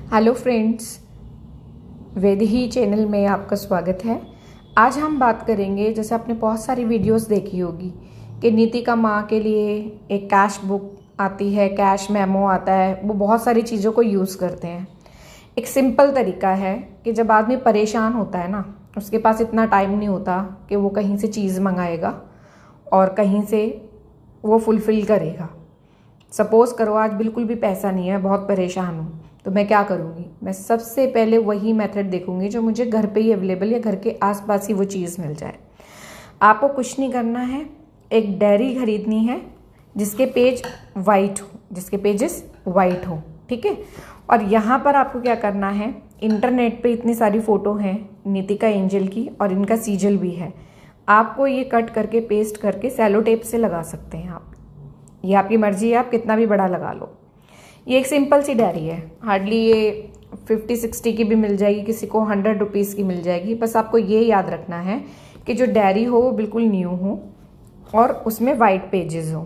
Hello friends, Vaidehi channel में आपका स्वागत है। आज हम बात करेंगे, जैसे आपने बहुत सारी वीडियोस देखी होगी कि नीतिका माँ के लिए एक कैश बुक आती है, कैश मेमो आता है, वो बहुत सारी चीज़ों को यूज़ करते हैं। एक सिंपल तरीका है कि जब आदमी परेशान होता है ना, उसके पास इतना टाइम नहीं होता कि वो कहीं से चीज़ मंगाएगा और कहीं से वो फुलफ़िल करेगा। सपोज़ करो आज बिल्कुल भी पैसा नहीं है, बहुत परेशान हूँ, तो मैं क्या करूँगी? मैं सबसे पहले वही मेथड देखूँगी जो मुझे घर पे ही अवेलेबल या घर के आसपास ही वो चीज़ मिल जाए। आपको कुछ नहीं करना है, एक डायरी खरीदनी है जिसके पेज वाइट हो, जिसके पेजेस वाइट हो, ठीक है। और यहाँ पर आपको क्या करना है, इंटरनेट पे इतनी सारी फ़ोटो हैं नीतिका एंजल की और इनका सीजल भी है। आपको ये कट करके पेस्ट करके सेलो टेप से लगा सकते हैं आप, ये आपकी मर्जी है, आप कितना भी बड़ा लगा लो। ये एक सिंपल सी डायरी है, हार्डली ये 50-60 की भी मिल जाएगी, किसी को 100 रुपीज़ की मिल जाएगी। बस आपको ये याद रखना है कि जो डायरी हो वो बिल्कुल न्यू हो और उसमें वाइट पेजेस हो।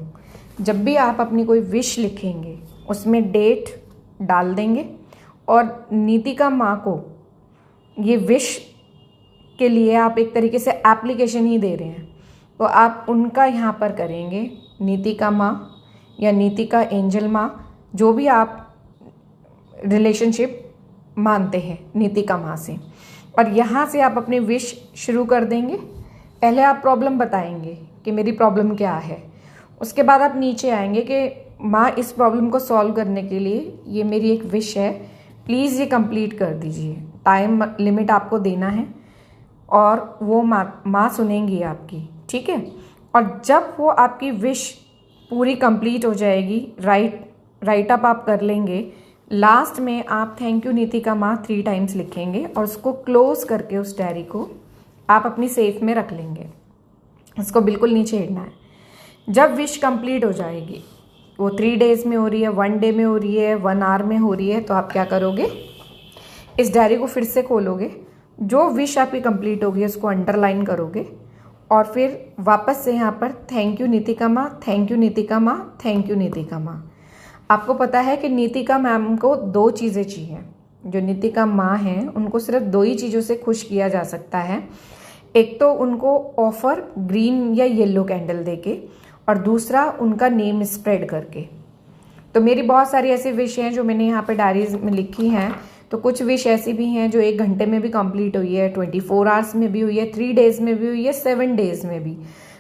जब भी आप अपनी कोई विश लिखेंगे उसमें डेट डाल देंगे और नीतिका माँ को ये विश के लिए आप एक तरीके से एप्लीकेशन ही दे रहे हैं, तो आप उनका यहाँ पर करेंगे नीतिका माँ या नीतिका एंजल माँ, जो भी आप रिलेशनशिप मानते हैं नीतिका माँ से। और यहाँ से आप अपनी विश शुरू कर देंगे। पहले आप प्रॉब्लम बताएंगे कि मेरी प्रॉब्लम क्या है, उसके बाद आप नीचे आएंगे कि माँ इस प्रॉब्लम को सॉल्व करने के लिए ये मेरी एक विश है, प्लीज़ ये कंप्लीट कर दीजिए। टाइम लिमिट आपको देना है और वो माँ सुनेंगी आपकी, ठीक है। और जब वो आपकी विश पूरी कंप्लीट हो जाएगी, राइट अप आप कर लेंगे, लास्ट में आप थैंक यू नीतिका माँ 3 टाइम्स लिखेंगे और उसको क्लोज करके उस डायरी को आप अपनी सेफ में रख लेंगे। उसको बिल्कुल नहीं छेड़ना है। जब विश कंप्लीट हो जाएगी, वो 3 डेज़ में हो रही है, 1 डे में हो रही है, 1 आवर में हो रही है, तो आप क्या करोगे, इस डायरी को फिर से खोलोगे, जो विश आपकी कंप्लीट होगी उसको अंडरलाइन करोगे और फिर वापस से यहाँ पर थैंक यू नीतिका माँ, थैंक यू नीतिका माँ, थैंक यू नीतिका माँ। आपको पता है कि नीतिका मैम को 2 चीज़ें चाहिए। जो नीतिका माँ हैं उनको सिर्फ 2 ही चीज़ों से खुश किया जा सकता है। एक तो उनको ऑफर ग्रीन या येलो कैंडल देके, और दूसरा उनका नेम स्प्रेड करके। तो मेरी बहुत सारी ऐसी विश हैं जो मैंने यहाँ पे डायरीज में लिखी हैं। तो कुछ विश ऐसी भी हैं जो 1 घंटे में भी कंप्लीट हुई है, 24 आवर्स में भी हुई है, 3 डेज़ में भी हुई है, 7 डेज़ में भी।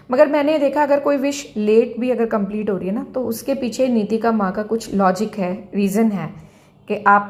मगर मैंने देखा अगर कोई विश लेट भी अगर कंप्लीट हो रही है ना, तो उसके पीछे नीतिका माँ का कुछ लॉजिक है, रीज़न है कि आप